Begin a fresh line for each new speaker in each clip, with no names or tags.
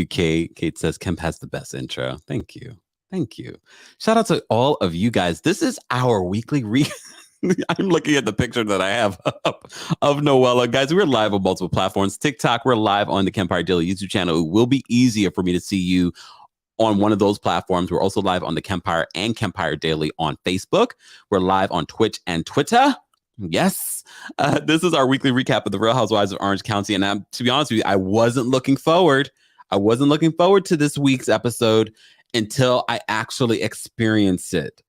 you, Kate. Kate says Kemp has the best intro. Thank you. Thank you. Shout out to all of you guys. This is our weekly I'm looking at the picture that I have up of Noella. Guys, we're live on multiple platforms. TikTok, we're live on the Kempire Daily YouTube channel. It will be easier for me to see you on one of those platforms. We're also live on the Kempire and Kempire Daily on Facebook. We're live on Twitch and Twitter. Yes. This is our weekly recap of the Real Housewives of Orange County. And to be honest with you, I wasn't looking forward to this week's episode until I actually experience it.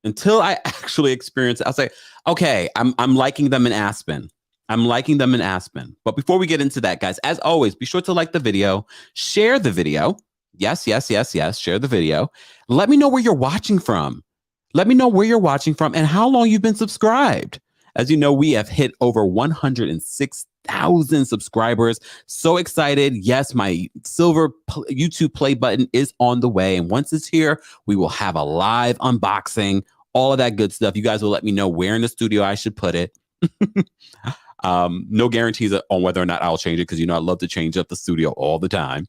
I was like, okay, I'm liking them in Aspen. But before we get into that, guys, as always, be sure to like the video, share the video. Yes. Share the video. Let me know where you're watching from. And how long you've been subscribed. As you know, we have hit over 106,000 subscribers. So excited. Yes, my silver YouTube play button is on the way. And once it's here, we will have a live unboxing, all of that good stuff. You guys will let me know where in the studio I should put it. No guarantees on whether or not I'll change it, because, you know, I love to change up the studio all the time.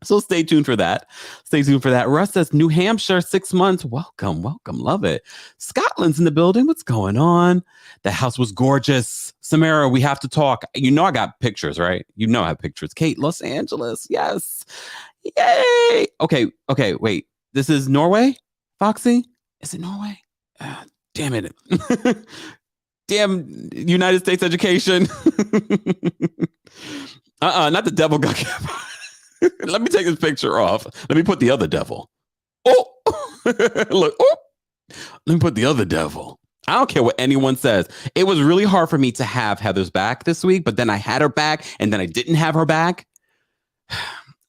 So stay tuned for that. Russ says, New Hampshire, 6 months. Welcome. Love it. Scotland's in the building. What's going on? The house was gorgeous. Samara, we have to talk. You know I got pictures, right? You know I have pictures. Kate, Los Angeles. Yes. Yay. Okay, wait. This is Norway? Foxy? Is it Norway? Damn it. Damn United States education. Not the devil got kept. Let me take this picture off. Let me put the other devil. Oh, look. Oh, let me put the other devil. I don't care what anyone says. It was really hard for me to have Heather's back this week, but then I had her back and then I didn't have her back.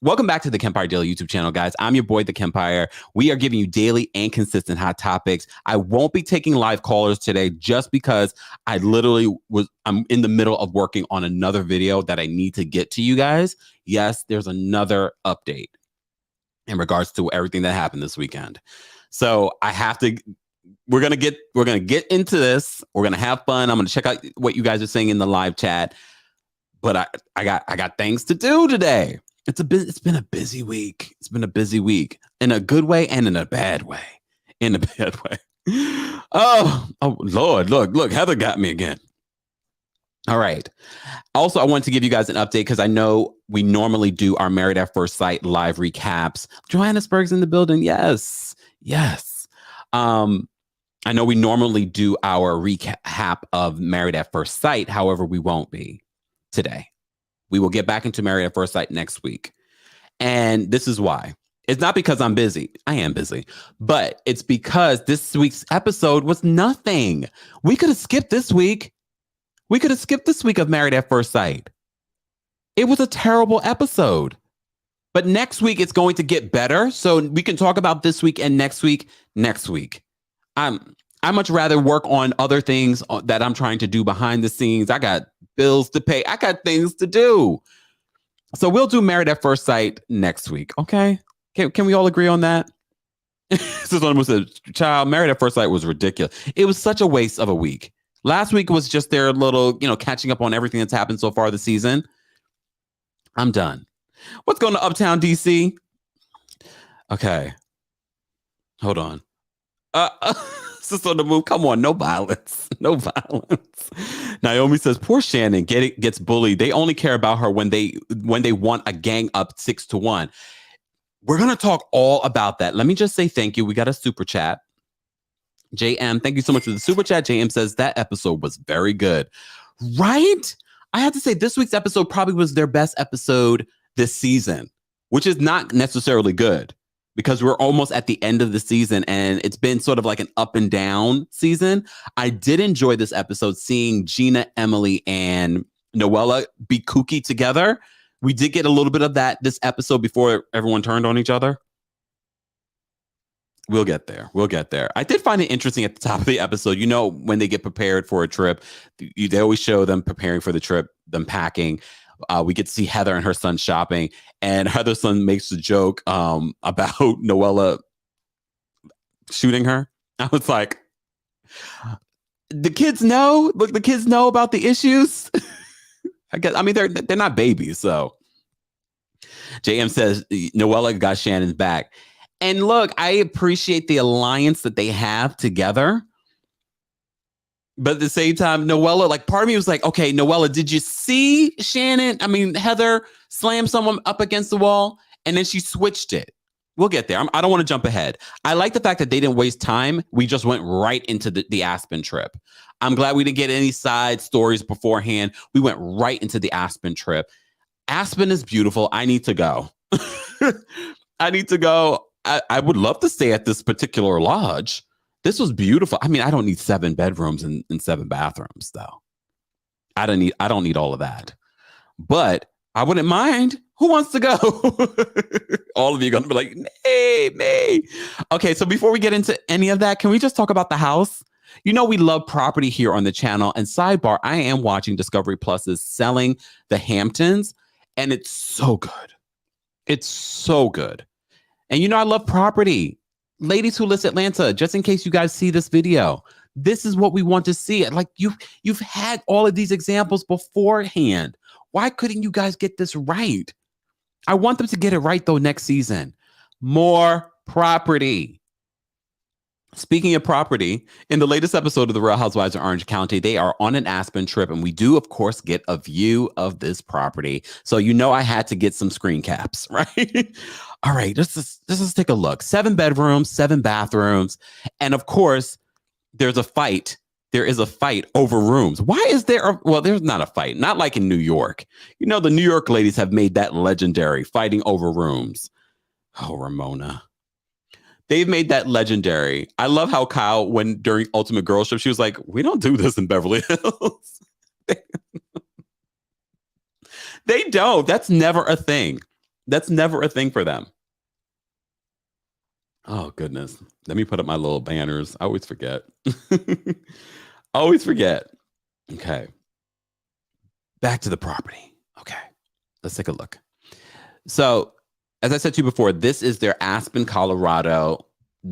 Welcome back to the Kempire Daily YouTube channel, guys. I'm your boy, TheKempire. We are giving you daily and consistent hot topics. I won't be taking live callers today just because I'm in the middle of working on another video that I need to get to you guys. Yes, there's another update in regards to everything that happened this weekend. So we're going to get into this. We're going to have fun. I'm going to check out what you guys are saying in the live chat, but I got things to do today. It's been a busy week. In a good way and in a bad way. Oh Lord, look, Heather got me again. All right. Also, I want to give you guys an update because I know we normally do our Married at First Sight live recaps. Johannesburg's in the building. Yes. I know we normally do our recap of Married at First Sight. However, we won't be today. We will get back into Married at First Sight next week. And this is why. It's not because I'm busy. I am busy. But it's because this week's episode was nothing. We could have skipped this week. Of Married at First Sight. It was a terrible episode. But next week, it's going to get better. So we can talk about this week and next week. I much rather work on other things that I'm trying to do behind the scenes. I got bills to pay. I got things to do. So we'll do Married at First Sight next week. Okay. Can we all agree on that? Someone said, child, Married at First Sight was ridiculous. It was such a waste of a week. Last week was just their little, catching up on everything that's happened so far this season. I'm done. What's going to Uptown DC? Okay. Hold on. Sister on the move. Come on, no violence. Naomi says, poor Shannon gets bullied. They only care about her when they want a gang up 6-1. We're going to talk all about that. Let me just say thank you. We got a super chat. JM, thank you so much for the super chat. JM says that episode was very good. Right? I have to say this week's episode probably was their best episode this season, which is not necessarily good because we're almost at the end of the season and it's been sort of like an up and down season. I did enjoy this episode, seeing Gina, Emily, and Noella be kooky together. We did get a little bit of that this episode before everyone turned on each other. We'll get there. I did find it interesting at the top of the episode. When they get prepared for a trip, they always show them preparing for the trip, them packing. We get to see Heather and her son shopping, and Heather's son makes a joke about Noella shooting her. I was like, the kids know. Look, the kids know about the issues. I guess. I mean, they're not babies, so JM says Noella got Shannon's back. And look, I appreciate the alliance that they have together. But at the same time, Noella, like part of me was like, okay, Noella, did you see Heather slam someone up against the wall? And then she switched it. We'll get there. I don't want to jump ahead. I like the fact that they didn't waste time. We just went right into the Aspen trip. I'm glad we didn't get any side stories beforehand. We went right into the Aspen trip. Aspen is beautiful. I need to go. I need to go. I would love to stay at this particular lodge. This was beautiful. I mean, I don't need 7 bedrooms and 7 bathrooms, though. I don't need all of that. But I wouldn't mind. Who wants to go? All of you are going to be like, hey, me. Okay, so before we get into any of that, can we just talk about the house? You know, we love property here on the channel. And sidebar, I am watching Discovery Plus's Selling the Hamptons, and it's so good. It's so good. And you know, I love property. Ladies who list Atlanta, just in case you guys see this video, this is what we want to see. Like you've had all of these examples beforehand. Why couldn't you guys get this right? I want them to get it right, though, next season. More property. Speaking of property, in the latest episode of The Real Housewives of Orange County, they are on an Aspen trip, and we do, of course, get a view of this property. So you know I had to get some screen caps, right? All right, let's take a look. 7 bedrooms, 7 bathrooms, and of course, there's a fight. There is a fight over rooms. Why is there? Well, there's not a fight. Not like in New York. You know, the New York ladies have made that legendary, fighting over rooms. Oh, Ramona. They've made that legendary. I love how Kyle, when during Ultimate Girl Trip, she was like, we don't do this in Beverly Hills. They don't. That's never a thing. That's never a thing for them. Oh, goodness. Let me put up my little banners. I always forget. Always forget. Okay. Back to the property. Okay. Let's take a look. So, as I said to you before, this is their Aspen, Colorado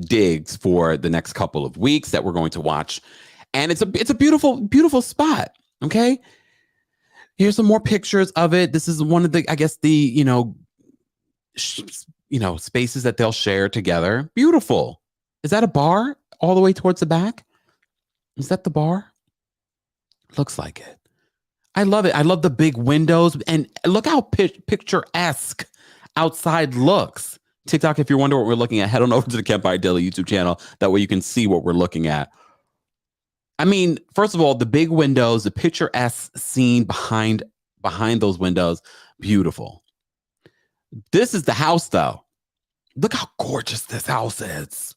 digs for the next couple of weeks that we're going to watch. And it's a beautiful, beautiful spot. Okay. Here's some more pictures of it. This is one of the, I guess, the, spaces that they'll share together. Beautiful. Is that a bar all the way towards the back? Is that the bar? Looks like it. I love it. I love the big windows. And look how picturesque outside looks. TikTok, if you're wondering what we're looking at, head on over to the Kempire Daily YouTube channel. That way you can see what we're looking at. I mean, first of all, the big windows, the picturesque scene behind those windows, beautiful. This is the house, though. Look how gorgeous this house is.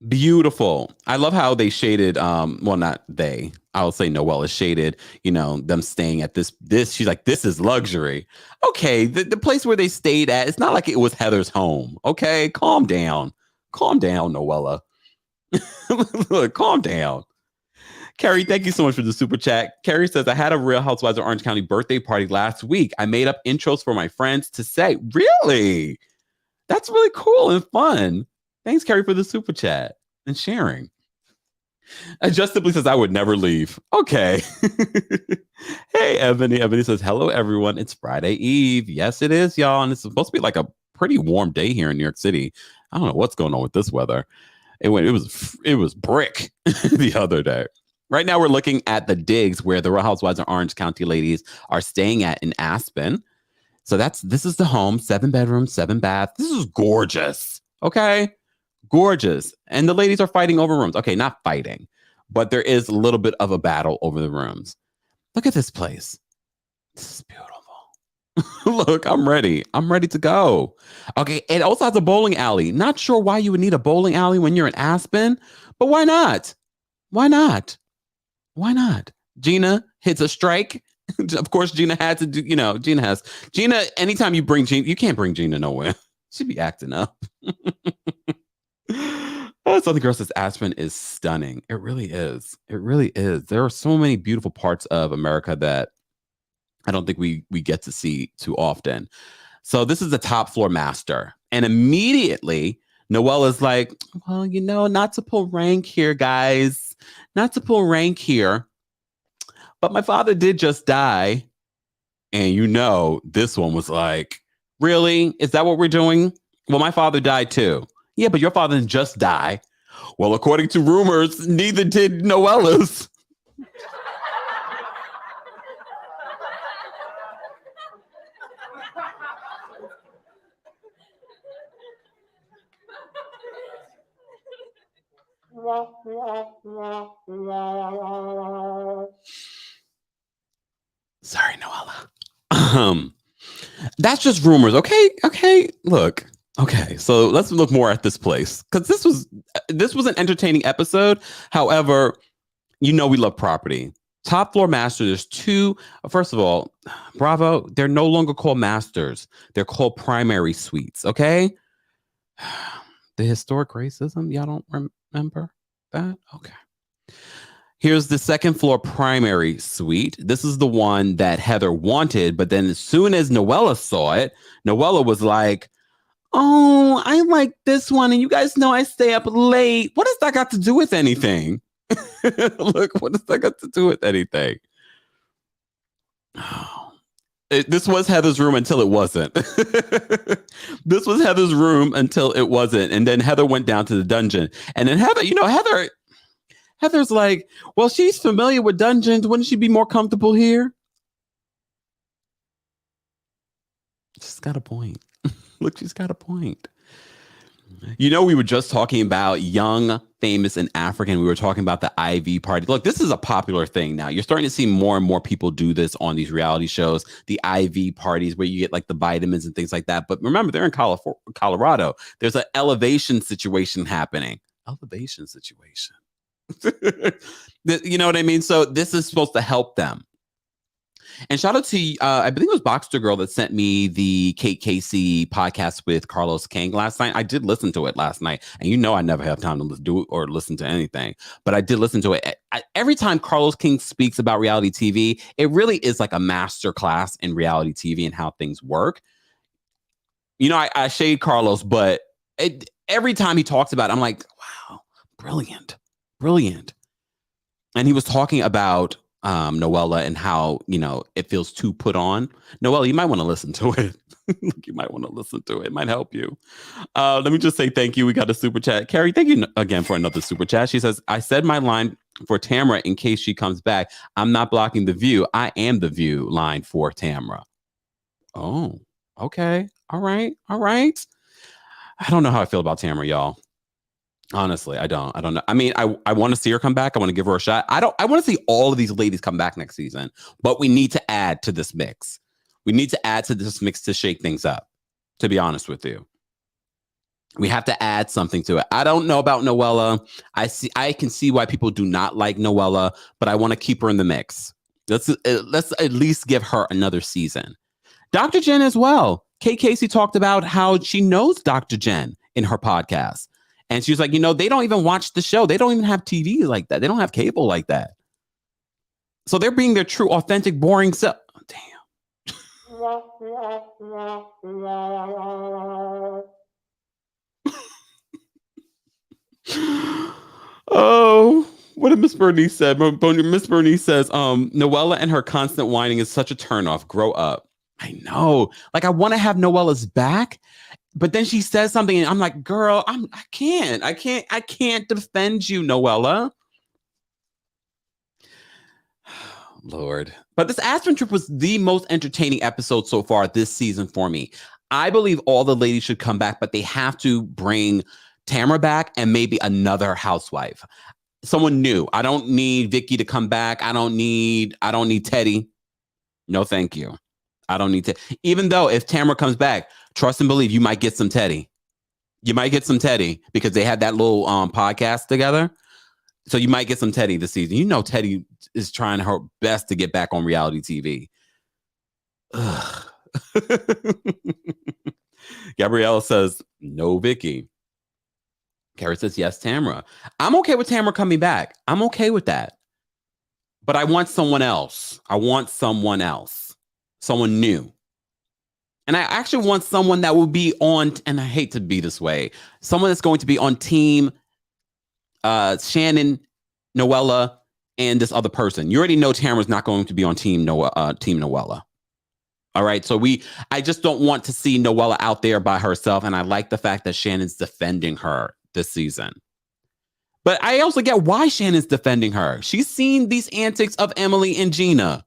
Beautiful. I love how they shaded, well, not they. I'll say Noella shaded, them staying at this. She's like, this is luxury. Okay, the place where they stayed at, it's not like it was Heather's home. Okay, calm down. Calm down, Noella. Look, calm down. Carrie, thank you so much for the super chat. Carrie says, I had a Real Housewives of Orange County birthday party last week. I made up intros for my friends to say. Really? That's really cool and fun. Thanks, Carrie, for the super chat and sharing. Just Simply says, I would never leave. Okay. Hey, Ebony. Ebony says, hello, everyone. It's Friday Eve. Yes, it is, y'all. And it's supposed to be like a pretty warm day here in New York City. I don't know what's going on with this weather. It was brick the other day. Right now, we're looking at the digs where the Real Housewives of Orange County ladies are staying at in Aspen. So this is the home, 7 bedrooms, 7 baths. This is gorgeous. Okay. Gorgeous. And the ladies are fighting over rooms. Okay, not fighting, but there is a little bit of a battle over the rooms. Look at this place. This is beautiful. Look, I'm ready. I'm ready to go. Okay, it also has a bowling alley. Not sure why you would need a bowling alley when you're in Aspen, but why not? Why not? Why not? Gina hits a strike. Of course, Gina had to do, Gina, anytime you bring Gina, you can't bring Gina nowhere. She'd be acting up. Southern Girl says Aspen is stunning. It really is. It really is. There are so many beautiful parts of America that I don't think we get to see too often. So this is the top floor master. And immediately Noella's like, well, not to pull rank here, guys. Not to pull rank here. But my father did just die. And this one was like, Really? Is that what we're doing? Well, my father died too. Yeah, but your father didn't just die. Well, according to rumors, neither did Noella's. Sorry, Noella. That's just rumors. Okay. Look. Okay, so let's look more at this place because this was an entertaining episode. However, we love property. Top floor master. There's two. First of all, Bravo. They're no longer called masters. They're called primary suites. Okay. The historic racism. Y'all don't remember that? Okay. Here's the second floor primary suite. This is the one that Heather wanted, but then as soon as Noella saw it, Noella was like, "Oh, I like this one, and you guys know I stay up late. What does that got to do with anything?" Look, what does that got to do with anything? Oh. This was Heather's room until it wasn't. This was Heather's room until it wasn't. And then Heather went down to the dungeon. And then Heather's like, well, she's familiar with dungeons. Wouldn't she be more comfortable here? She's got a point. Look, she's got a point. We were just talking about young, famous, and African. We were talking about the IV party. Look, this is a popular thing now. You're starting to see more and more people do this on these reality shows, the IV parties where you get like the vitamins and things like that. But remember, they're in Colorado. There's an elevation situation happening. Elevation situation. You know what I mean? So this is supposed to help them. And shout out to, I believe it was Boxster Girl that sent me the Kate Casey podcast with Carlos King last night. I did listen to it last night. And I never have time to do it or listen to anything. But I did listen to it. Every time Carlos King speaks about reality TV, it really is like a master class in reality TV and how things work. I shade Carlos, but every time he talks about it, I'm like, wow, brilliant. And he was talking about Noella and how, it feels too put on. Noella, you might want to listen to it. You might want to listen to it. It might help you. Let me just say thank you. We got a super chat. Carrie, thank you again for another super chat. She says, I said my line for Tamara in case she comes back. I'm not blocking the view. I am the view line for Tamara. Oh, okay. All right. I don't know how I feel about Tamara, y'all. Honestly, I don't know. I mean, I want to see her come back. I want to give her a shot. I want to see all of these ladies come back next season, but we need to add to this mix. We need to add to this mix to shake things up, to be honest with you. We have to add something to it. I don't know about Noella. I can see why people do not like Noella, but I want to keep her in the mix. Let's at least give her another season. Dr. Jen as well. Kate Casey talked about how she knows Dr. Jen in her podcast. And she was like, they don't even watch the show. They don't even have TV like that. They don't have cable like that. So they're being their true, authentic, boring self. Oh, damn. Oh, what did Miss Bernice said? Miss Bernice says, Noella and her constant whining is such a turnoff. Grow up. I know. Like, I want to have Noella's back. But then she says something and I'm like, girl, I can't defend you, Noella. Lord. But this Aspen trip was the most entertaining episode so far this season for me. I believe all the ladies should come back, but they have to bring Tamara back and maybe another housewife. Someone new. I don't need Vicky to come back. I don't need Teddy. No, thank you. I don't need to. Even though if Tamara comes back, trust and believe you might get some Teddy. You might get some Teddy because they had that little podcast together. So you might get some Teddy this season. Teddy is trying her best to get back on reality TV. Gabriella says, no Vicky. Carrie says, yes, Tamara. I'm okay with Tamara coming back. I'm okay with that. But I want someone else. Someone new. And I actually want someone that will be on, and I hate to be this way, someone that's going to be on team Shannon, Noella, and this other person. You already know Tamara's not going to be on team Noella. All right. So I just don't want to see Noella out there by herself. And I like the fact that Shannon's defending her this season. But I also get why Shannon's defending her. She's seen these antics of Emily and Gina.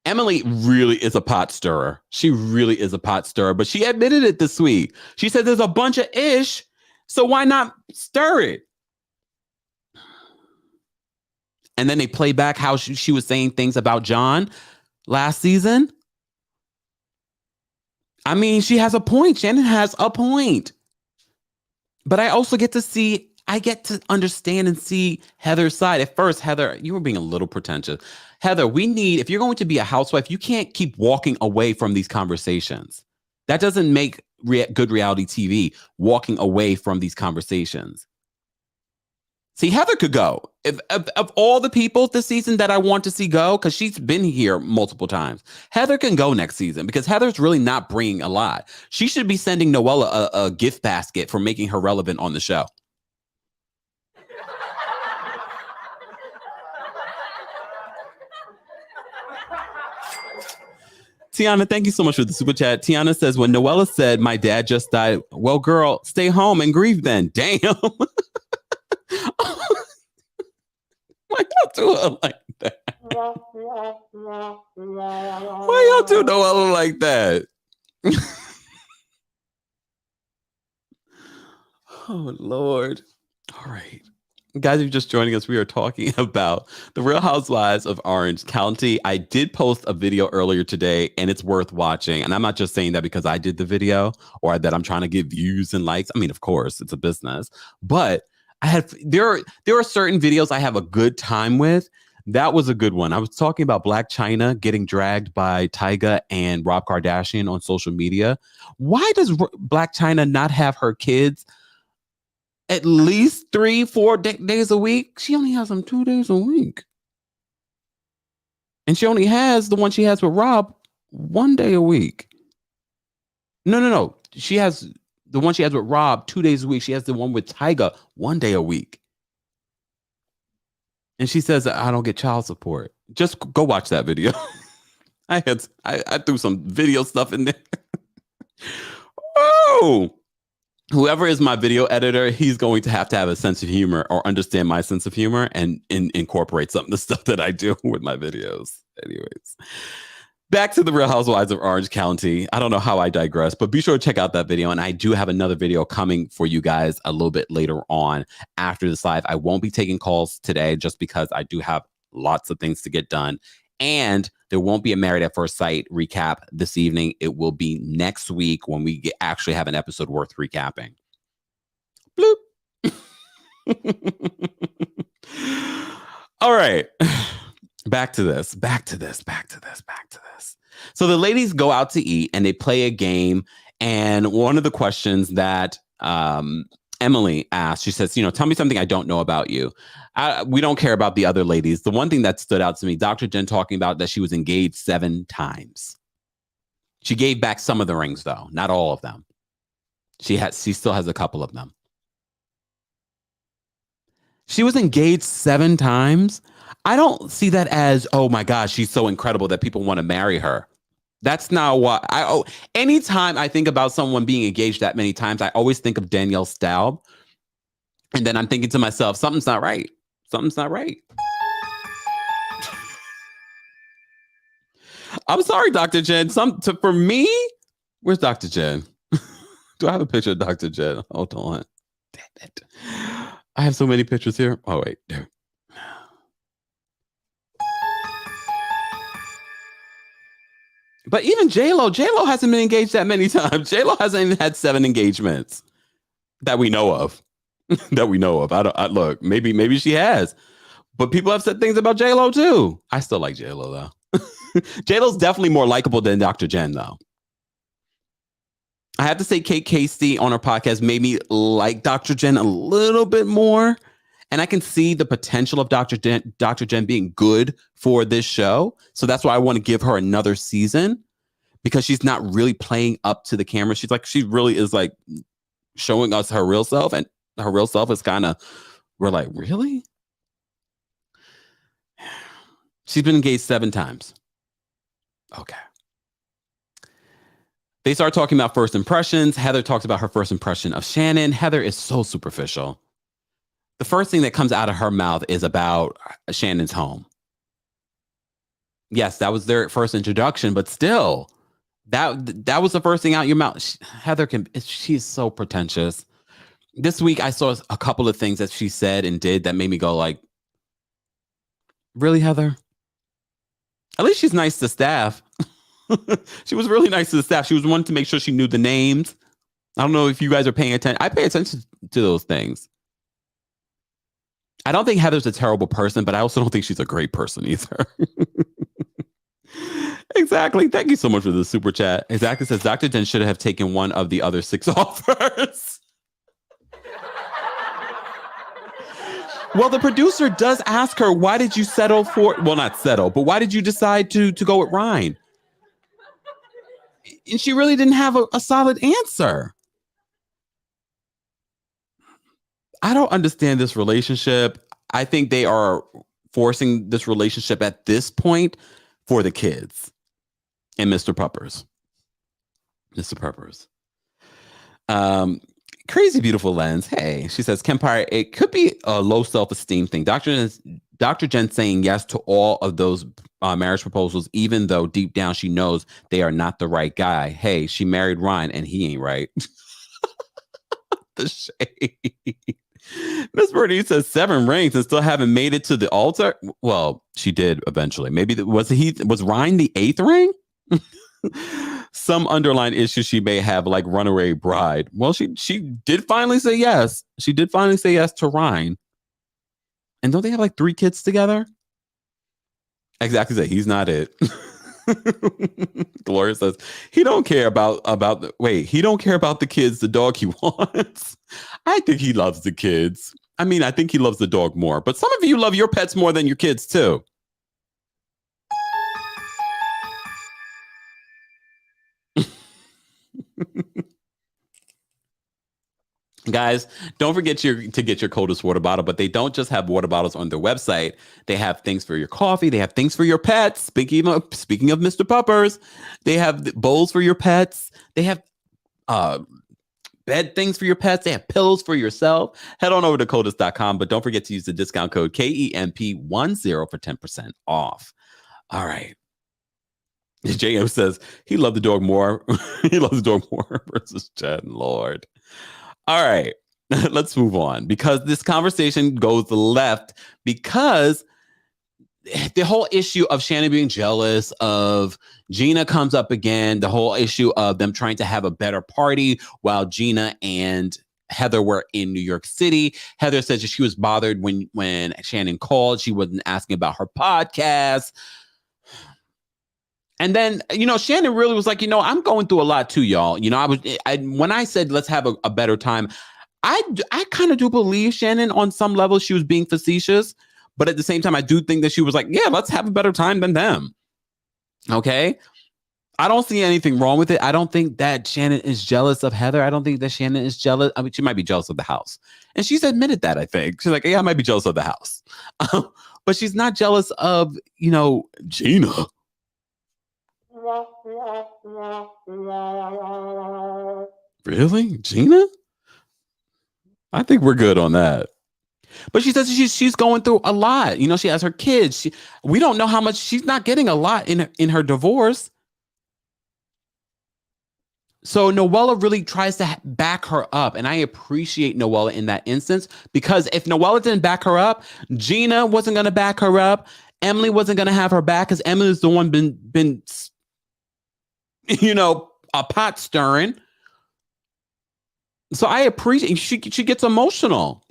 Emily really is a pot stirrer. She really is a pot stirrer, but she admitted it this week. She said there's a bunch of ish, so why not stir it? And then they play back how she was saying things about John last season. I mean, she has a point. Shannon has a point. But I also get to understand and see Heather's side. At first, Heather, you were being a little pretentious. Heather, if you're going to be a housewife, you can't keep walking away from these conversations. That doesn't make good reality TV, walking away from these conversations. See, Heather could go. Of all the people this season that I want to see go, because she's been here multiple times, Heather can go next season because Heather's really not bringing a lot. She should be sending Noella a gift basket for making her relevant on the show. Tiana, thank you so much for the super chat. Tiana says, when Noella said, my dad just died, well, girl, stay home and grieve then. Damn. Why y'all do her like that? Why y'all do Noella like that? Oh, Lord. All right. Guys, if you're just joining us, we are talking about the Real Housewives of Orange County. I did post a video earlier today, and it's worth watching. And I'm not just saying that because I did the video or that I'm trying to get views and likes. I mean, of course, it's a business. But there are certain videos I have a good time with. That was a good one. I was talking about Blac Chyna getting dragged by Tyga and Rob Kardashian on social media. Why does Blac Chyna not have her kids at least 3-4 days a week? She only has them 2 days a week. And she only has the one she has with Rob 1 day a week. No. She has the one she has with Rob 2 days a week. She has the one with Tyga 1 day a week. And she says, I don't get child support. Just go watch that video. I threw some video stuff in there. Oh, whoever is my video editor, he's going to have a sense of humor or understand my sense of humor and incorporate some of the stuff that I do with my videos. Anyways, back to the Real Housewives of Orange County. I don't know how I digress, but be sure to check out that video. And I do have another video coming for you guys a little bit later on after this live. I won't be taking calls today just because I do have lots of things to get done. And there won't be a Married at First Sight recap this evening. It will be next week when we actually have an episode worth recapping. Bloop. All right. Back to this. So the ladies go out to eat and they play a game. And one of the questions that Emily asked, she says, tell me something I don't know about you. We don't care about the other ladies. The one thing that stood out to me, Dr. Jen talking about that she was engaged 7 times. She gave back some of the rings, though, not all of them. She still has a couple of them. She was engaged 7 times. I don't see that as, oh my gosh, she's so incredible that people want to marry her. That's not what anytime I think about someone being engaged that many times, I always think of Danielle Staub. And then I'm thinking to myself, something's not right. Something's not right. I'm sorry, Dr. Jen. For me, where's Dr. Jen? Do I have a picture of Dr. Jen? Hold on. Damn it. I have so many pictures here. Oh, wait. There. But even J-Lo hasn't been engaged that many times. J-Lo hasn't even had 7 engagements that we know of. Look, maybe she has. But people have said things about J-Lo too. I still like J-Lo though. J-Lo's definitely more likable than Dr. Jen though. I have to say Kate Casey on her podcast made me like Dr. Jen a little bit more. And I can see the potential of Dr. Jen being good for this show. So that's why I want to give her another season, because she's not really playing up to the camera. She really is like showing us her real self, and her real self is we're like, really? She's been engaged 7 times. Okay. They start talking about first impressions. Heather talks about her first impression of Shannon. Heather is so superficial. The first thing that comes out of her mouth is about Shannon's home. Yes, that was their first introduction, but still, that was the first thing out your mouth. Heather she's so pretentious. This week, I saw a couple of things that she said and did that made me go like, really, Heather? At least she's nice to staff. She was really nice to the staff. She was wanting to make sure she knew the names. I don't know if you guys are paying attention. I pay attention to those things. I don't think Heather's a terrible person, but I also don't think she's a great person either. Exactly. Thank you so much for the super chat. Exactly says Dr. Jen should have taken one of the other 6 offers. Well, the producer does ask her, why did you settle for, well, not settle, but why did you decide to go with Ryan? And she really didn't have a solid answer. I don't understand this relationship. I think they are forcing this relationship at this point for the kids and Mr. Puppers. Mr. Puppers. Crazy Beautiful Lens. Hey, she says, Kempire, it could be a low self-esteem thing. Dr. Jen saying yes to all of those marriage proposals, even though deep down she knows they are not the right guy. Hey, she married Ryan and he ain't right. The shade. Miss Birdie says 7 rings and still haven't made it to the altar. Well, she did eventually. Maybe was Ryan the 8th ring? Some underlying issue she may have, like runaway bride. Well, she did finally say yes. She did finally say yes to Ryan. And don't they have like 3 kids together? Exactly. Say he's not it. Gloria says he don't care about he don't care about the kids, the dog he wants. I think he loves the kids. I mean, I think he loves the dog more, but some of you love your pets more than your kids too. Guys, don't forget to get your coldest water bottle, but they don't just have water bottles on their website. They have things for your coffee. They have things for your pets. Speaking of Mr. Puppers, they have bowls for your pets. They have bed things for your pets. They have pillows for yourself. Head on over to coldest.com, but don't forget to use the discount code KEMP10 for 10% off. All right. JM says he loved the dog more. He loves the dog more versus Jen. Lord. All right, let's move on because this conversation goes left because the whole issue of Shannon being jealous of Gina comes up again. The whole issue of them trying to have a better party while Gina and Heather were in New York City. Heather said that she was bothered when Shannon called. She wasn't asking about her podcast. And then, Shannon really was like, I'm going through a lot too, y'all. When I said, let's have a better time, I kind of do believe Shannon on some level she was being facetious. But at the same time, I do think that she was like, yeah, let's have a better time than them. Okay. I don't see anything wrong with it. I don't think that Shannon is jealous of Heather. I don't think that Shannon is jealous. I mean, she might be jealous of the house. And she's admitted that, I think. She's like, yeah, I might be jealous of the house. But she's not jealous of, Gina. Really? Gina? I think we're good on that. But she says she's going through a lot. She has her kids. We don't know how much she's not getting a lot in her divorce. So Noella really tries to back her up. And I appreciate Noella in that instance, because if Noella didn't back her up, Gina wasn't going to back her up. Emily wasn't going to have her back because Emily's the one been a pot stirring. So I appreciate she gets emotional.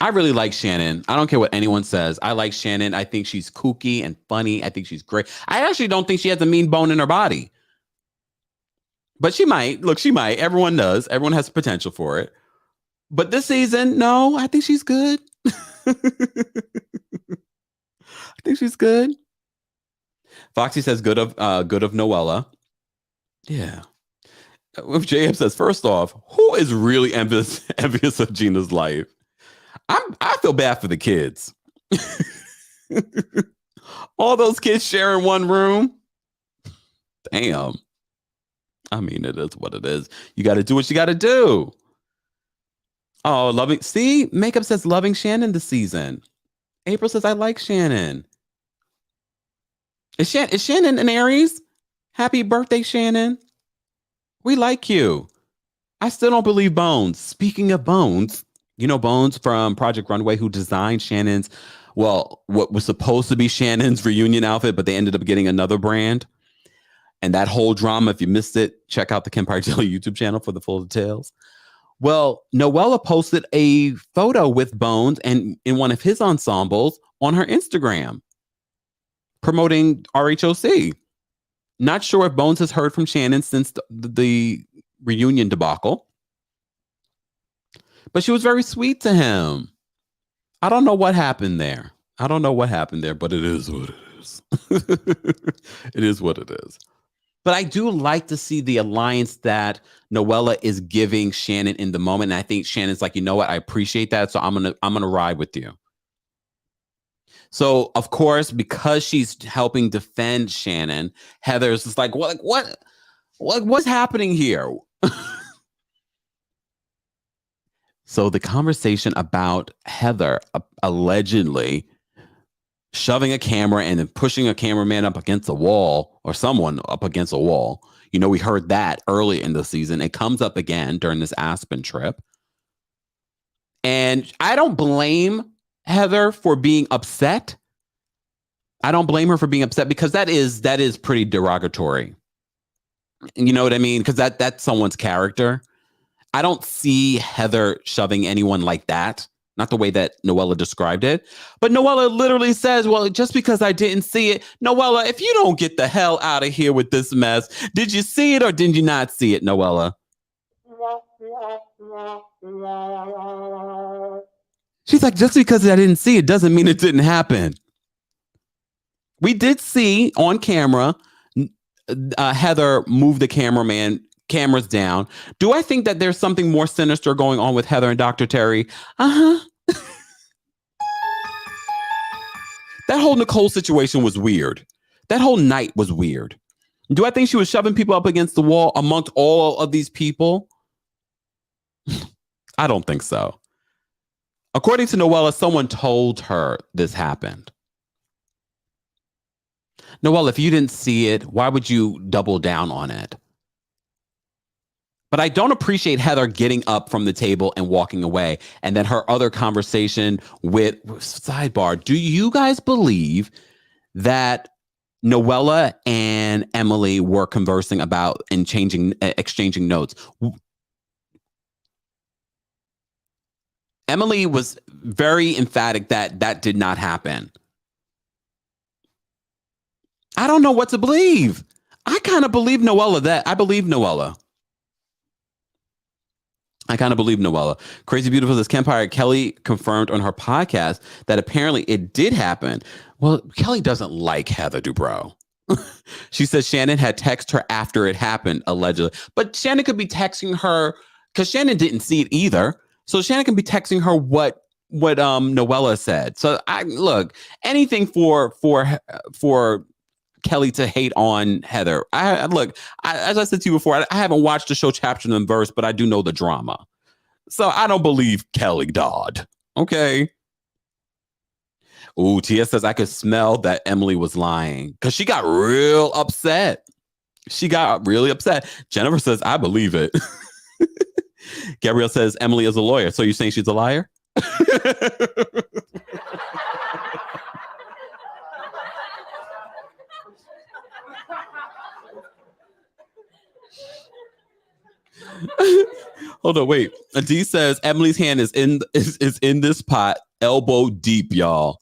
I really like Shannon. I don't care what anyone says. I like Shannon. I think she's kooky and funny. I think she's great. I actually don't think she has a mean bone in her body. But she might. Look, she might. Everyone does. Everyone has potential for it. But this season, no, I think she's good. I think she's good. Foxy says good of Noella. Yeah. If JM says, first off, who is really envious of Gina's life? I feel bad for the kids. All those kids sharing one room. Damn. I mean, it is what it is. You got to do what you got to do. Oh, loving. See, Makeup says loving Shannon this season. April says I like Shannon. Is Shannon an Aries? Happy birthday, Shannon. We like you. I still don't believe Bones. Speaking of Bones, you know Bones from Project Runway, who designed Shannon's, well, what was supposed to be Shannon's reunion outfit, but they ended up getting another brand. And that whole drama, if you missed it, check out the Kempire Daily YouTube channel for the full details. Well, Noella posted a photo with Bones and in one of his ensembles on her Instagram, promoting RHOC. Not sure if Bones has heard from Shannon since the reunion debacle, but she was very sweet to him. I don't know what happened there. But it is what it is. It is what it is. But I do like to see the alliance that Noella is giving Shannon in the moment. And I think Shannon's like, you know what? I appreciate that. So I'm gonna ride with you. So of course, because she's helping defend Shannon, Heather's just like, what's happening here? So the conversation about Heather allegedly shoving a camera and then pushing a cameraman up against a wall or someone up against a wall. You know, we heard that early in the season. It comes up again during this Aspen trip. And I don't blame Heather for being upset. I don't blame her for being upset because that is pretty derogatory. You know what I mean? Because that's someone's character. I don't see Heather shoving anyone like that. Not the way that Noella described it. But Noella literally says, well, just because I didn't see it, Noella, if you don't get the hell out of here with this mess, did you see it or did you not see it, Noella? She's like, just because I didn't see it doesn't mean it didn't happen. We did see on camera Heather move the cameras down. Do I think that there's something more sinister going on with Heather and Dr. Terry? Uh-huh. That whole Nicole situation was weird. That whole night was weird. Do I think she was shoving people up against the wall amongst all of these people? I don't think so. According to Noella, someone told her this happened. Noella, if you didn't see it, why would you double down on it? But I don't appreciate Heather getting up from the table and walking away. And then her other conversation with sidebar. Do you guys believe that Noella and Emily were conversing about and exchanging notes? Emily was very emphatic that did not happen. I don't know what to believe. I kind of believe Noella that. I believe Noella. Crazy Beautiful says Kempire. Kelly confirmed on her podcast that apparently it did happen. Well, Kelly doesn't like Heather Dubrow. She says Shannon had texted her after it happened, allegedly. But Shannon could be texting her because Shannon didn't see it either. So Shannon can be texting her what Noella said. So I look, anything for Kelly to hate on Heather. As I said to you before, I haven't watched the show chapter and verse, but I do know the drama. So I don't believe Kelly Dodd. Okay. Ooh, Tia says I could smell that Emily was lying because she got real upset. Jennifer says, I believe it. Gabrielle says Emily is a lawyer. So you're saying she's a liar? Hold on, wait. D says Emily's hand is in this pot, elbow deep, y'all.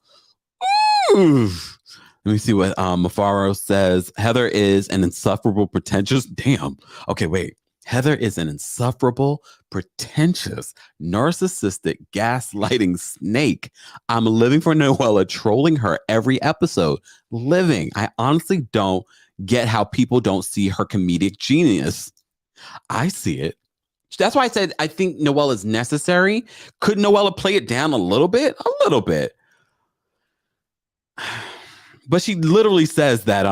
Ooh. Let me see what Mafaro says. Heather is an insufferable, pretentious. Damn. Okay, wait. Heather is an insufferable, pretentious, narcissistic, gaslighting snake. I'm living for Noella, trolling her every episode. Living. I honestly don't get how people don't see her comedic genius. I see it. That's why I said I think Noella is necessary. Could Noella play it down a little bit? A little bit. But she literally says that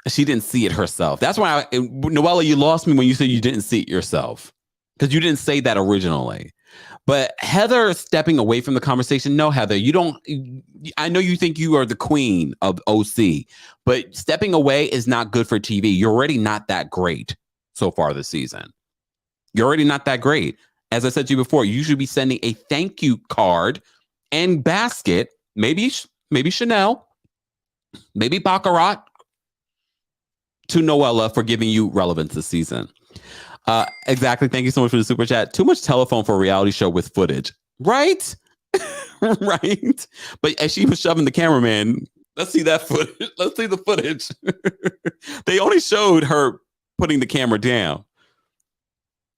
She didn't see it herself. That's why, Noella, you lost me when you said you didn't see it yourself, because you didn't say that originally. But Heather stepping away from the conversation. No, Heather, you don't. I know you think you are the queen of OC, but stepping away is not good for TV. You're already not that great so far this season. You're already not that great. As I said to you before, you should be sending a thank you card and basket, maybe Chanel, maybe Baccarat, to Noella for giving you relevance this season. Exactly. Thank you so much for the super chat. Too much telephone for a reality show with footage, right? Right. But as she was shoving the cameraman, let's see that footage. Let's see the footage. They only showed her putting the camera down.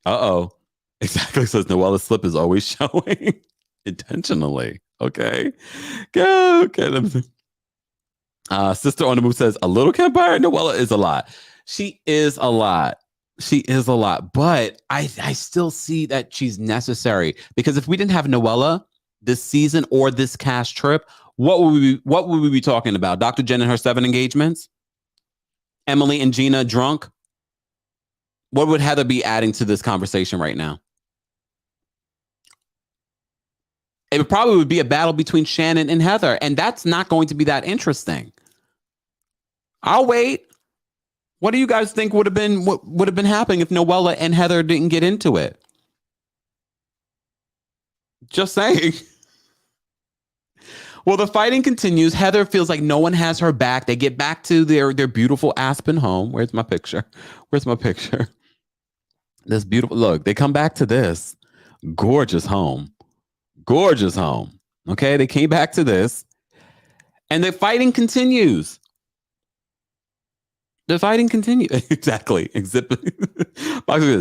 Uh-oh. Exactly. Says Noella's slip is always showing intentionally. Okay. Go. Okay. Let me see. Sister on the Move says, a little Kempire? Noella is a lot. She is a lot. She is a lot. But I still see that she's necessary, because if we didn't have Noella this season or this cast trip, what would we be talking about? Dr. Jen and her 7 engagements? Emily and Gina drunk? What would Heather be adding to this conversation right now? It probably would be a battle between Shannon and Heather, and that's not going to be that interesting. I'll wait. What do you guys think would have been happening if Noella and Heather didn't get into it? Just saying. Well, the fighting continues. Heather feels like no one has her back. They get back to their beautiful Aspen home. Where's my picture? This beautiful, look, they come back to this gorgeous home. Gorgeous home. Okay, they came back to this, and the fighting continues. The fighting continues. Exactly.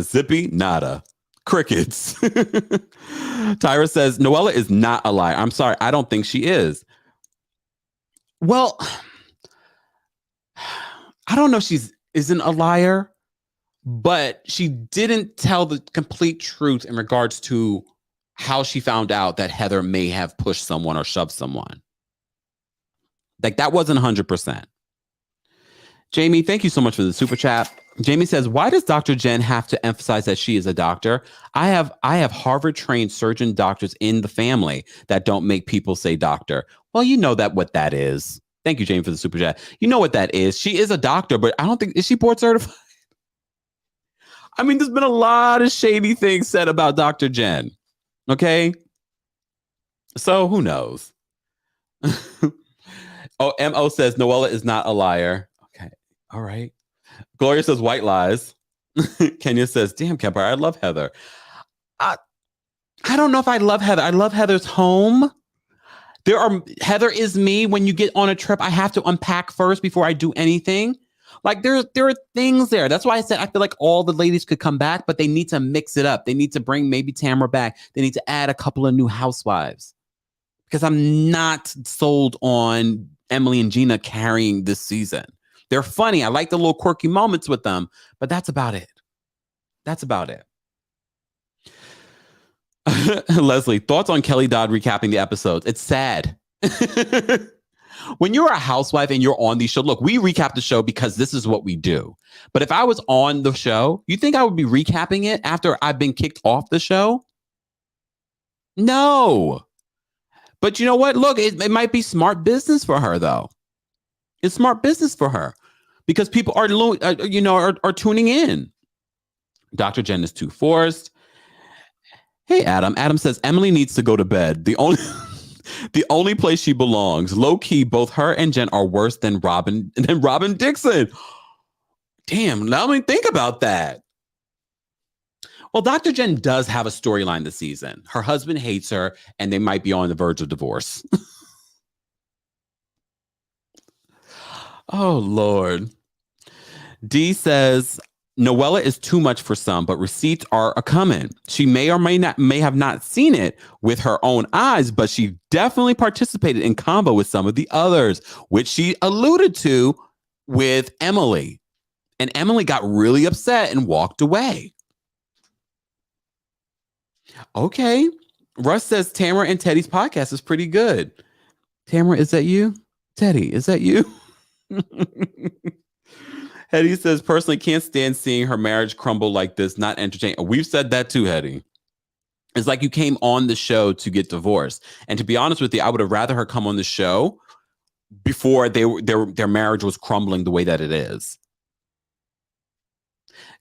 Zippy, nada. Crickets. Tyra says, Noella is not a liar. I'm sorry. I don't think she is. Well, I don't know if she isn't a liar, but she didn't tell the complete truth in regards to how she found out that Heather may have pushed someone or shoved someone. Like, that wasn't 100%. Jamie, thank you so much for the super chat. Jamie says, why does Dr. Jen have to emphasize that she is a doctor? I have Harvard-trained surgeon doctors in the family that don't make people say doctor. Well, you know what that is. Thank you, Jamie, for the super chat. You know what that is. She is a doctor, but I don't think, is she board certified? I mean, there's been a lot of shady things said about Dr. Jen. Okay? So who knows? Oh, MO says Noella is not a liar. Okay. All right. Gloria says white lies. Kenya says, damn, Kempire, I love Heather. I don't know if I love Heather. I love Heather's home. Heather is me. When you get on a trip, I have to unpack first before I do anything. Like, there are things there. That's why I said I feel like all the ladies could come back, but they need to mix it up. They need to bring maybe Tamara back. They need to add a couple of new housewives, because I'm not sold on Emily and Gina carrying this season. They're funny. I like the little quirky moments with them, but that's about it. That's about it. Leslie, thoughts on Kelly Dodd recapping the episodes? It's sad. When you're a housewife and you're on these shows, look, we recap the show because this is what we do. But if I was on the show, you think I would be recapping it after I've been kicked off the show? No. But you know what? Look, it might be smart business for her, though. It's smart business for her because people are tuning in. Dr. Jen is too forced. Hey, Adam. Adam says Emily needs to go to bed. The only place she belongs. Low key, both her and Jen are worse than Robin Dixon. Damn, let me think about that. Well, Dr. Jen does have a storyline this season. Her husband hates her, and they might be on the verge of divorce. Oh, Lord. D says, Noella is too much for some, but receipts are a coming. She may or may have not seen it with her own eyes, but she definitely participated in combo with some of the others, which she alluded to with Emily. And Emily got really upset and walked away. Okay. Russ says Tamara and Teddy's podcast is pretty good. Tamara, is that you? Teddy, is that you? Hetty says, personally, can't stand seeing her marriage crumble like this. Not entertaining. We've said that too, Hetty. It's like you came on the show to get divorced. And to be honest with you, I would have rather her come on the show before their marriage was crumbling the way that it is.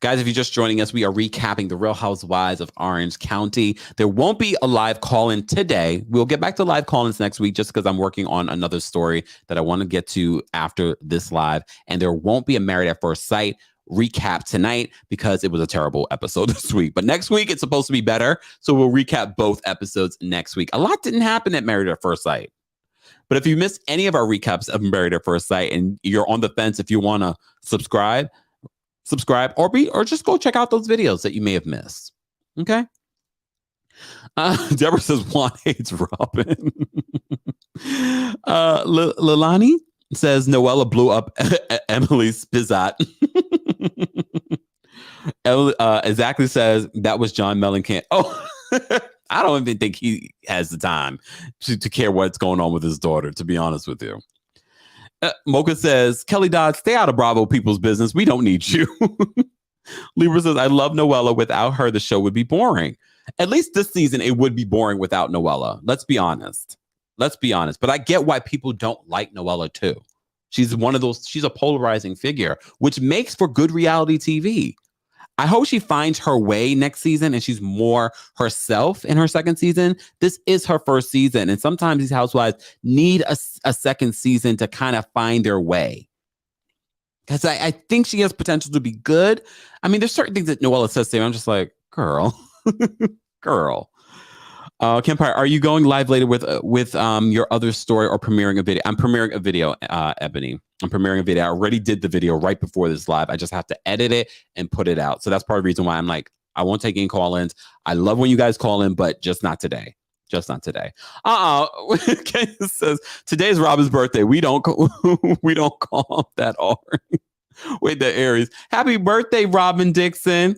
Guys, if you're just joining us, we are recapping the Real Housewives of Orange County. There won't be a live call-in today. We'll get back to live call-ins next week just because I'm working on another story that I want to get to after this live. And there won't be a Married at First Sight recap tonight because it was a terrible episode this week. But next week, it's supposed to be better. So we'll recap both episodes next week. A lot didn't happen at Married at First Sight. But if you missed any of our recaps of Married at First Sight and you're on the fence if you want to subscribe or just go check out those videos that you may have missed. Okay. Deborah says Juan hates Robin. Lilani says Noella blew up Emily Spizot. Exactly says that was John Mellencamp. Oh, I don't even think he has the time to care what's going on with his daughter, to be honest with you. Mocha says, Kelly Dodd, stay out of Bravo people's business. We don't need you. Libra says, I love Noella. Without her, the show would be boring. At least this season, it would be boring without Noella. Let's be honest. But I get why people don't like Noella too. She's a polarizing figure, which makes for good reality TV. I hope she finds her way next season and she's more herself in her second season. This is her first season. And sometimes these housewives need a second season to kind of find their way. Because I think she has potential to be good. I mean, there's certain things that Noella says to me. I'm just like, girl. Kempire, are you going live later with your other story or premiering a video? I'm premiering a video, Ebony. I'm premiering a video. I already did the video right before this live. I just have to edit it and put it out. So that's part of the reason why I'm like, I won't take any call-ins. I love when you guys call in, but just not today. Ken says, today's Robin's birthday. We don't call him that Ari. Wait, the Aries. Happy birthday, Robin Dixon.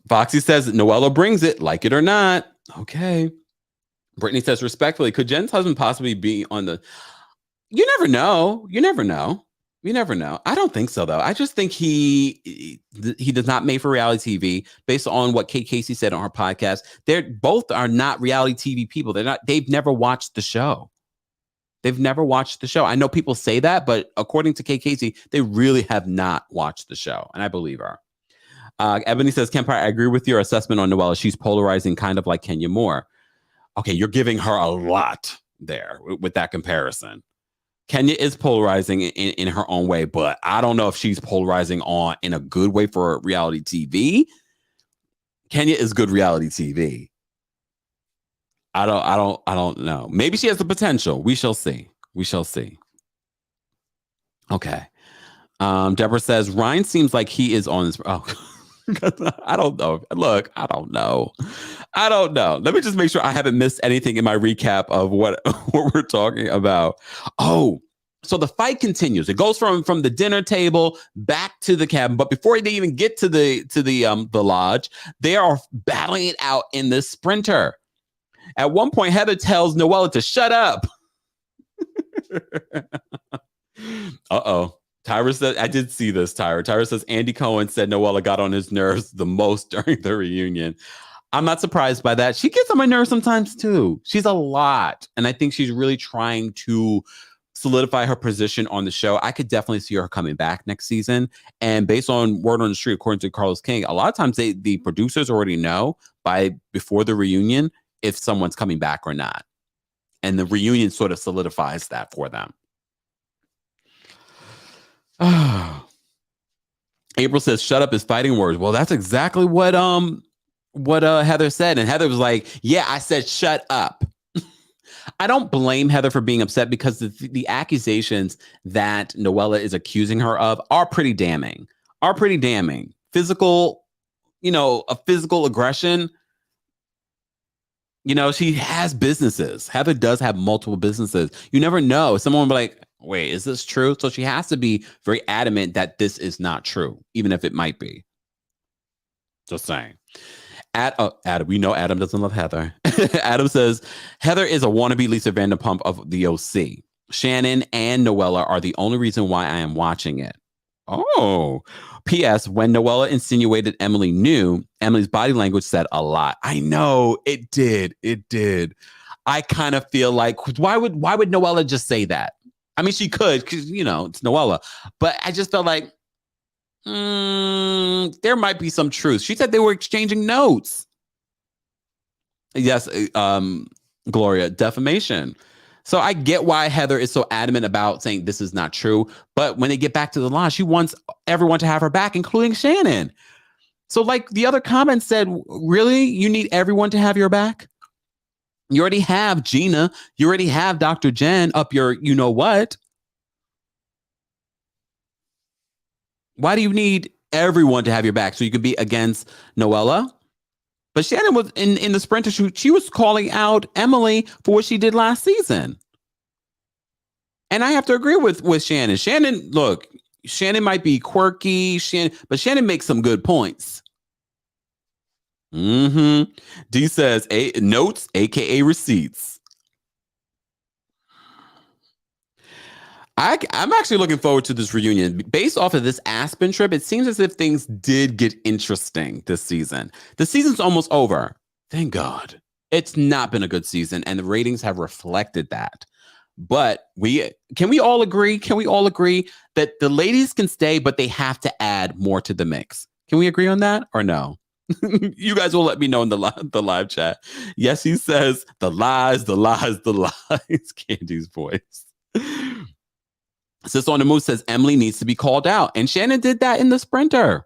Foxy says Noella brings it, like it or not. Okay. Brittany says, respectfully, could Jen's husband possibly be on the... You never know. I don't think so, though. I just think he does not make for reality TV based on what Kate Casey said on her podcast. They're both are not reality TV people. They've never watched the show. I know people say that, but according to Kate Casey, they really have not watched the show. And I believe her. Ebony says, Kempire, I agree with your assessment on Noella. She's polarizing, kind of like Kenya Moore. Okay, you're giving her a lot there with that comparison. Kenya is polarizing in her own way, but I don't know if she's polarizing in a good way for reality TV. Kenya is good reality TV. I don't know. Maybe she has the potential. We shall see. Okay. Deborah says Ryan seems like he is on this. Oh, I don't know. Look, I don't know. Let me just make sure I haven't missed anything in my recap of what we're talking about. Oh, so the fight continues. It goes from the dinner table back to the cabin, but before they even get to the lodge, they are battling it out in this sprinter. At one point, Heather tells Noella to shut up. Uh-oh. Tyra said, I did see this, Tyra. Tyra says, Andy Cohen said Noella got on his nerves the most during the reunion. I'm not surprised by that. She gets on my nerves sometimes, too. She's a lot. And I think she's really trying to solidify her position on the show. I could definitely see her coming back next season. And based on word on the street, according to Carlos King, a lot of times the producers already know before the reunion if someone's coming back or not. And the reunion sort of solidifies that for them. April says, shut up is fighting words. Well, that's exactly what Heather said. And Heather was like, yeah, I said, shut up. I don't blame Heather for being upset because the accusations that Noella is accusing her of are pretty damning. Physical, a physical aggression. She has businesses. Heather does have multiple businesses. You never know. Someone will be like, wait, is this true? So she has to be very adamant that this is not true, even if it might be. Just saying. Adam, we know Adam doesn't love Heather. Adam says, Heather is a wannabe Lisa Vanderpump of the OC. Shannon and Noella are the only reason why I am watching it. Oh. P.S. When Noella insinuated Emily knew, Emily's body language said a lot. I know, it did. It did. I kind of feel like, why would Noella just say that? I mean, she could, because, it's Noella. But I just felt like, there might be some truth. She said they were exchanging notes. Yes, Gloria, defamation. So I get why Heather is so adamant about saying this is not true. But when they get back to the lawn, she wants everyone to have her back, including Shannon. So like the other comments said, really? You need everyone to have your back? You already have Gina. You already have Dr. Jen up your you-know-what. Why do you need everyone to have your back? So you could be against Noella? But Shannon was in the sprinter shoot. She was calling out Emily for what she did last season. And I have to agree with Shannon. Look, Shannon might be quirky, but Shannon makes some good points. D says, notes, aka receipts. I'm actually looking forward to this reunion. Based off of this Aspen trip, it seems as if things did get interesting this season. The season's almost over. Thank God. It's not been a good season, and the ratings have reflected that. But can we all agree that the ladies can stay, but they have to add more to the mix? Can we agree on that or no? You guys will let me know in the live chat. Yes, he says the lies. Candy's voice. Sis on the Move says Emily needs to be called out. And Shannon did that in the sprinter.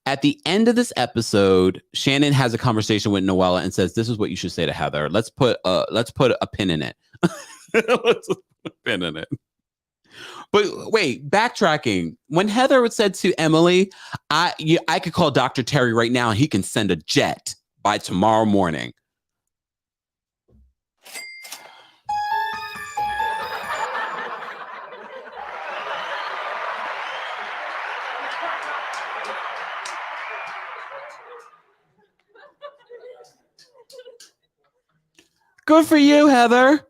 At the end of this episode, Shannon has a conversation with Noella and says, this is what you should say to Heather. Let's put a pin in it. Let's put a pin in it. But wait, backtracking. When Heather said to Emily, I could call Dr. Terry right now and he can send a jet by tomorrow morning. Good for you, Heather.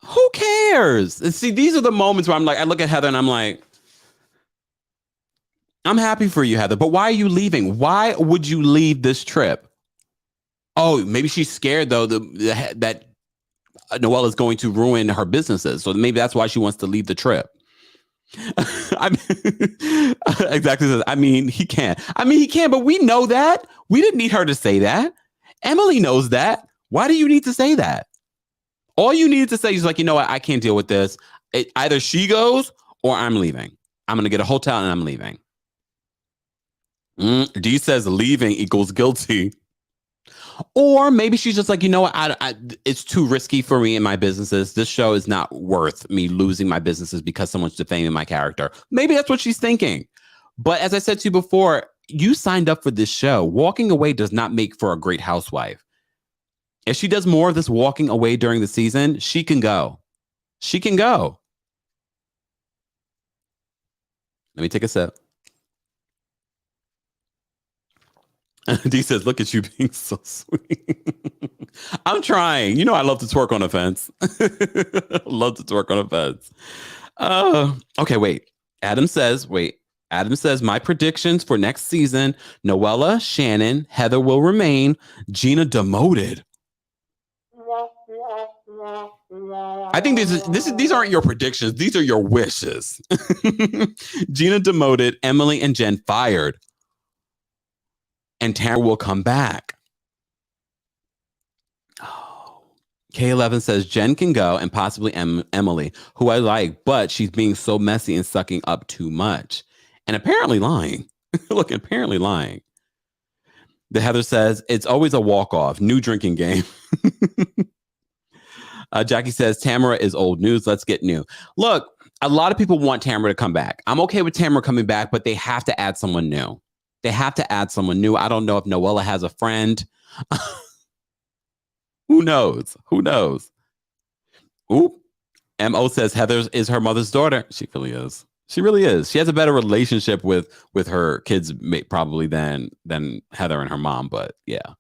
Who cares? And see, these are the moments where I look at Heather and I'm like, I'm happy for you, Heather, but why are you leaving? Why would you leave this trip? Oh, maybe she's scared, though, that Noella is going to ruin her businesses. So maybe that's why she wants to leave the trip. Exactly. I mean, he can. But we know that. We didn't need her to say that. Emily knows that. Why do you need to say that? All you needed to say is like, you know what? I can't deal with this. Either she goes or I'm leaving. I'm going to get a hotel and I'm leaving. D says leaving equals guilty. Or maybe she's just like, you know what? It's too risky for me and my businesses. This show is not worth me losing my businesses because someone's defaming my character. Maybe that's what she's thinking. But as I said to you before, you signed up for this show. Walking away does not make for a great housewife. If she does more of this walking away during the season, she can go. She can go. Let me take a sip. D says, look at you being so sweet. I'm trying. You know, I love to twerk on a fence. Okay, wait. Adam says, my predictions for next season, Noella, Shannon, Heather will remain, Gina demoted. I think these aren't your predictions. These are your wishes. Gina demoted, Emily and Jen fired. And Tara will come back. Oh. K11 says Jen can go and possibly Emily, who I like, but she's being so messy and sucking up too much. And apparently lying. Look, apparently lying. The Heather says it's always a walk-off. New drinking game. Jackie says Tamara is old news. Let's get new. Look, a lot of people want Tamara to come back. I'm okay with Tamara coming back, but they have to add someone new. I don't know if Noella has a friend. Who knows? Ooh. Mo says Heather is her mother's daughter. She really is. She really is. She has a better relationship with her kids probably than Heather and her mom. But yeah.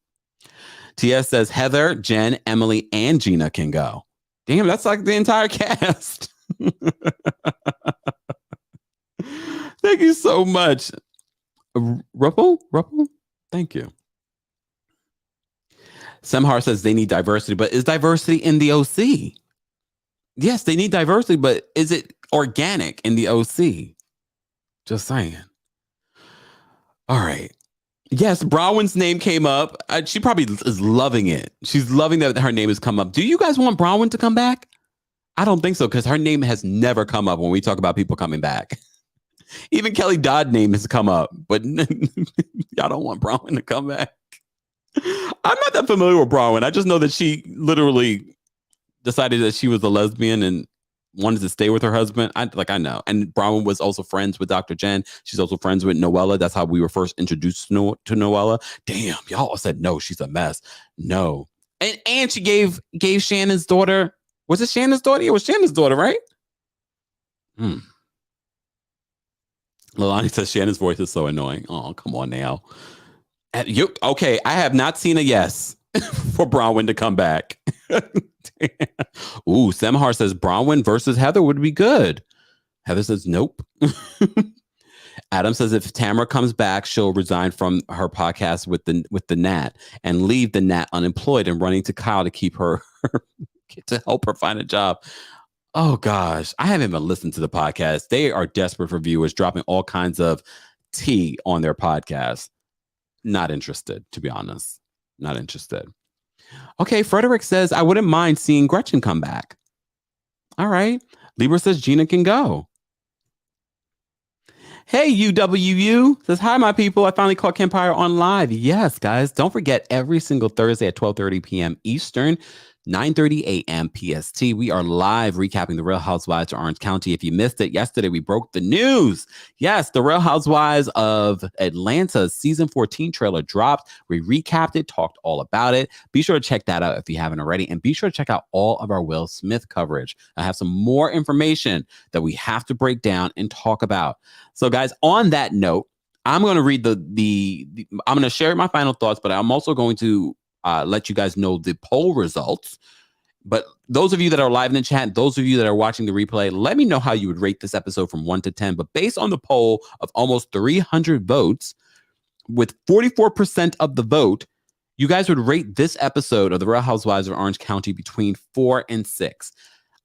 TS says Heather, Jen, Emily, and Gina can go. Damn, that's like the entire cast. Thank you so much. Ruppel? Thank you. Semhar says they need diversity, but is diversity in the OC? Yes, they need diversity, but is it organic in the OC? Just saying. All right. Yes, Bronwyn's name came up. She probably is loving it. She's loving that her name has come up. Do you guys want Bronwyn to come back? I don't think so, because her name has never come up when we talk about people coming back. Even Kelly Dodd's name has come up, but y'all don't want Bronwyn to come back. I'm not that familiar with Bronwyn. I just know that she literally decided that she was a lesbian and wanted to stay with her husband. I know. And Bronwyn was also friends with Dr. Jen. She's also friends with Noella. That's how we were first introduced to Noella. Damn, y'all said no, she's a mess. No. And she gave Shannon's daughter. Was it Shannon's daughter? It was Shannon's daughter, right? Lilani says Shannon's voice is so annoying. Oh, come on now. Okay, I have not seen a yes for Bronwyn to come back. Ooh, Semhar says Bronwyn versus Heather would be good. Heather says nope. Adam says if Tamara comes back, she'll resign from her podcast with the Nat and leave the Nat unemployed and running to Kyle to keep her to help her find a job. Oh gosh, I haven't even listened to the podcast. They are desperate for viewers, dropping all kinds of tea on their podcast. Not interested, to be honest. Not interested. Okay, Frederick says, I wouldn't mind seeing Gretchen come back. All right. Libra says Gina can go. Hey, UWU says, hi, my people. I finally caught Kempire on live. Yes, guys. Don't forget, every single Thursday at 12:30 p.m. Eastern, 9:30 a.m. PST. We are live recapping the Real Housewives of Orange County. If you missed it yesterday, we broke the news. Yes, the Real Housewives of Atlanta season 14 trailer dropped. We recapped it, talked all about it. Be sure to check that out if you haven't already. And be sure to check out all of our Will Smith coverage. I have some more information that we have to break down and talk about. So, guys, on that note, I'm going to read I'm going to share my final thoughts, but I'm also going to let you guys know the poll results. But those of you that are live in the chat, those of you that are watching the replay, let me know how you would rate this episode from 1 to 10. But based on the poll of almost 300 votes, with 44% of the vote, you guys would rate this episode of The Real Housewives of Orange County between 4 and 6.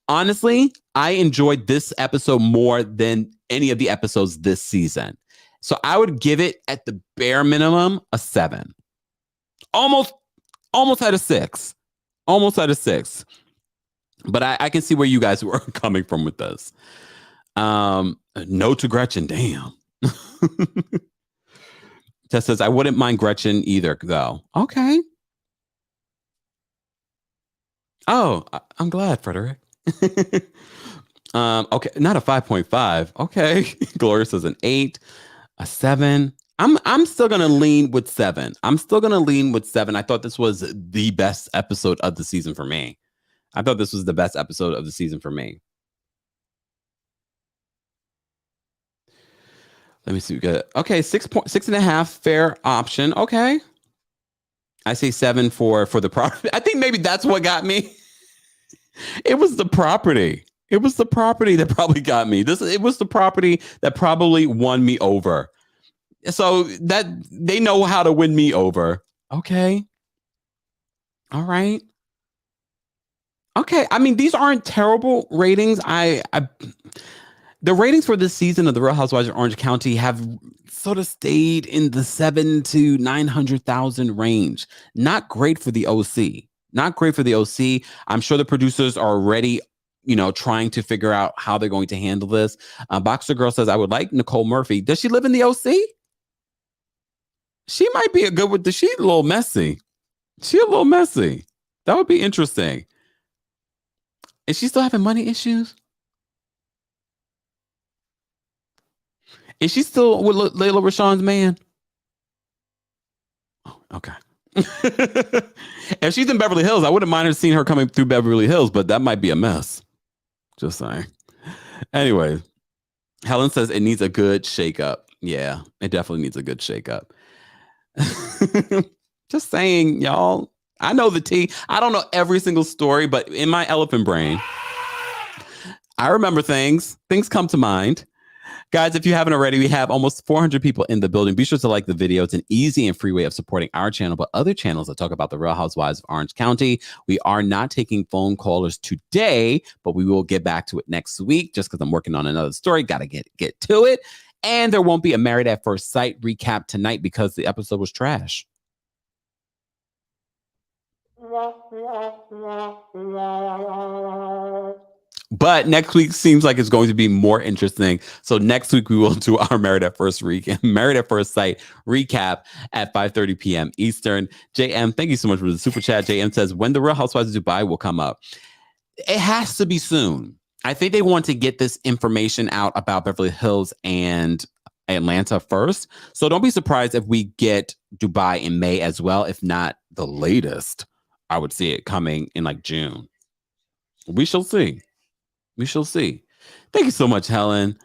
Honestly, I enjoyed this episode more than any of the episodes this season. So I would give it at the bare minimum a 7. Almost at a 6. Almost at a 6. But I can see where you guys were coming from with this. No to Gretchen. Damn. Tess says, I wouldn't mind Gretchen either, though. Okay. Oh, I'm glad, Frederick. Okay, not a 5.5. Okay. Gloria says an 8, a 7. I'm still gonna lean with 7. I thought this was the best episode of the season for me. Let me see. We got okay, 6.5 fair option. Okay. I say 7 for the property. I think maybe that's what got me. It was the property. It was the property that probably got me. It was the property that probably won me over. So that they know how to win me over. Okay. All right. Okay. I mean, these aren't terrible ratings. The ratings for this season of The Real Housewives of Orange County have sort of stayed in the 7 to 900,000 range. Not great for the OC. I'm sure the producers are already, trying to figure out how they're going to handle this. Boxer Girl says, I would like Nicole Murphy. Does she live in the OC? She might be she's a little messy. That would be interesting. Is she still having money issues? Is she still with Layla Rashawn's man? Oh, okay. If she's in Beverly Hills, I wouldn't mind her seeing her coming through Beverly Hills, but that might be a mess. Just saying. Anyway, Helen says it needs a good shakeup. Yeah, it definitely needs a good shakeup. Just saying, y'all. I know the tea. I don't know every single story, but in my elephant brain, I remember things. Things come to mind. Guys, if you haven't already, we have almost 400 people in the building. Be sure to like the video. It's an easy and free way of supporting our channel, but other channels that talk about the Real Housewives of Orange County. We are not taking phone callers today, but we will get back to it next week just because I'm working on another story. Got to get to it. And there won't be a Married at First Sight recap tonight because the episode was trash. But next week seems like it's going to be more interesting. So next week we will do our Married at First Sight recap at 5:30 p.m. Eastern. JM, thank you so much for the super chat. JM says, when the Real Housewives of Dubai will come up? It has to be soon. I think they want to get this information out about Beverly Hills and Atlanta first. So don't be surprised if we get Dubai in May as well. If not the latest, I would see it coming in like June. We shall see. We shall see. Thank you so much, Helen.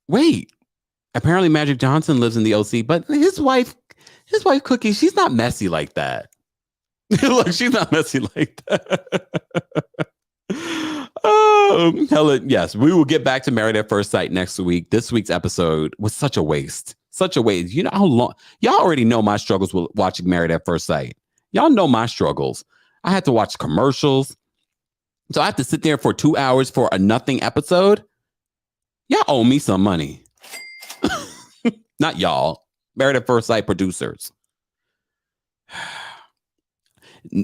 Wait. Apparently Magic Johnson lives in the OC, but his wife Cookie, she's not messy like that. Look, she's not messy like that. Helen, yes, we will get back to Married at First Sight next week. This week's episode was such a waste. Such a waste. You know how long? Y'all already know my struggles with watching Married at First Sight. Y'all know my struggles. I had to watch commercials. So I have to sit there for 2 hours for a nothing episode. Y'all owe me some money. Not y'all. Married at First Sight producers.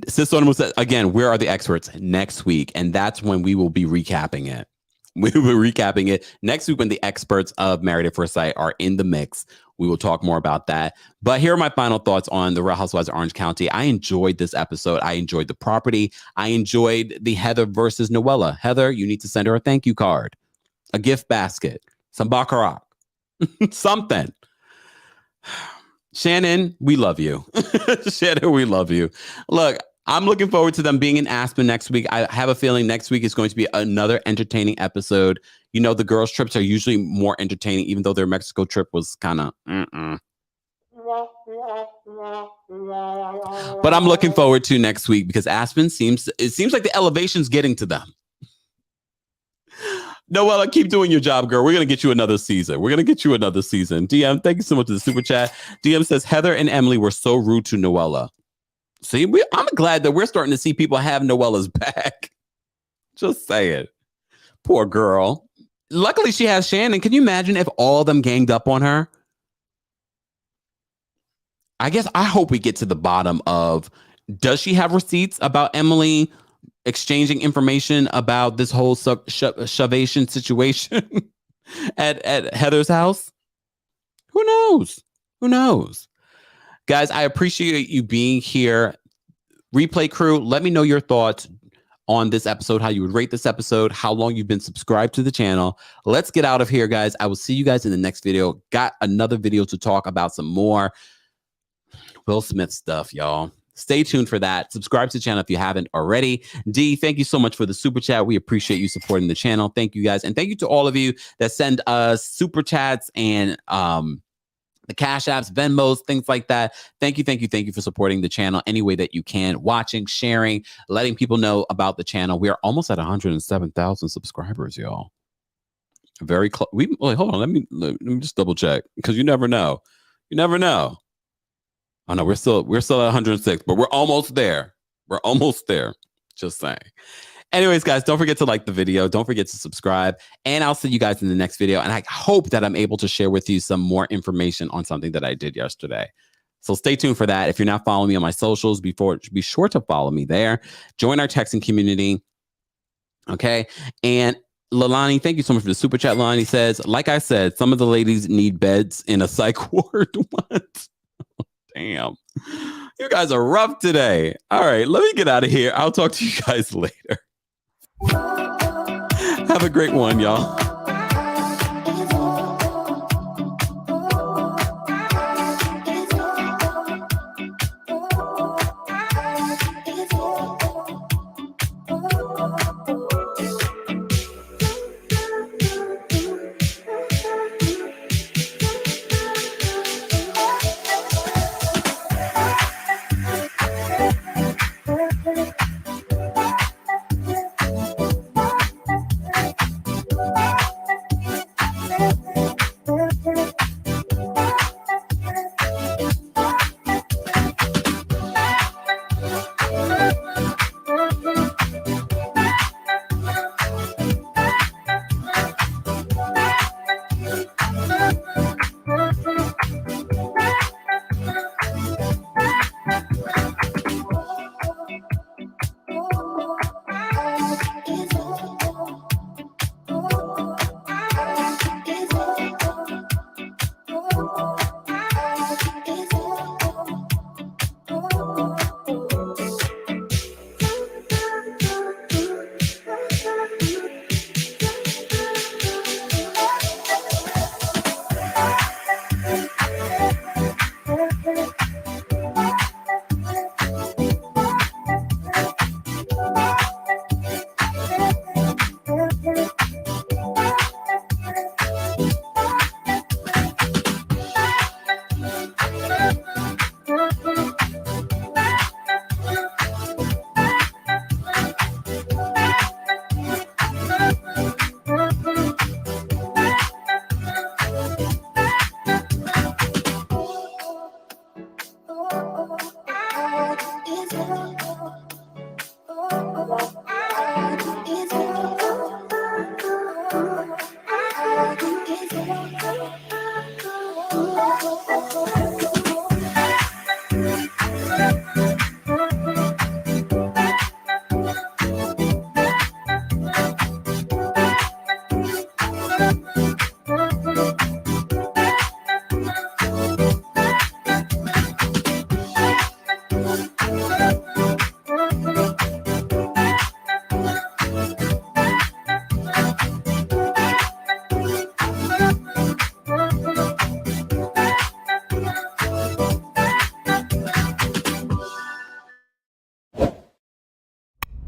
Sis Sonoma said, again, where are the experts? Next week. And that's when we will be recapping it. We will be recapping it next week when the experts of Married at First Sight are in the mix. We will talk more about that. But here are my final thoughts on the Real Housewives of Orange County. I enjoyed this episode. I enjoyed the property. I enjoyed the Heather versus Noella. Heather, you need to send her a thank you card, a gift basket, some baccarat, something. Shannon, we love you. Shannon, we love you. Look, I'm looking forward to them being in Aspen next week. I have a feeling next week is going to be another entertaining episode. You know, the girls' trips are usually more entertaining, even though their Mexico trip was kind of But I'm looking forward to next week because Aspen seems like the elevation's getting to them. Noella, keep doing your job, girl. We're going to get you another season. DM, thank you so much for the super chat. DM says, Heather and Emily were so rude to Noella. See, I'm glad that we're starting to see people have Noella's back. Just say it. Poor girl. Luckily, she has Shannon. Can you imagine if all of them ganged up on her? I hope we get to the bottom of, does she have receipts about Emily exchanging information about this whole shovation situation at Heather's house? Who knows? Guys, I appreciate you being here. Replay crew, let me know your thoughts on this episode, how you would rate this episode, how long you've been subscribed to the channel. Let's get out of here, guys. I will see you guys in the next video. Got another video to talk about some more Will Smith stuff, y'all. Stay tuned for that. Subscribe to the channel if you haven't already. D, thank you so much for the super chat. We appreciate you supporting the channel. Thank you, guys. And thank you to all of you that send us super chats and the Cash Apps, Venmos, things like that. Thank you for supporting the channel any way that you can. Watching, sharing, letting people know about the channel. We are almost at 107,000 subscribers, y'all. Very close. Wait, hold on. Let me just double check because you never know. Oh no, we're still at 106, but we're almost there. Just saying. Anyways, guys, don't forget to like the video. Don't forget to subscribe. And I'll see you guys in the next video. And I hope that I'm able to share with you some more information on something that I did yesterday. So stay tuned for that. If you're not following me on my socials, be sure to follow me there. Join our texting community. Okay. And Lalani, thank you so much for the super chat. Lalani says, like I said, some of the ladies need beds in a psych ward. What? Damn. You guys are rough today. All right, let me get out of here. I'll talk to you guys later. Have a great one, y'all.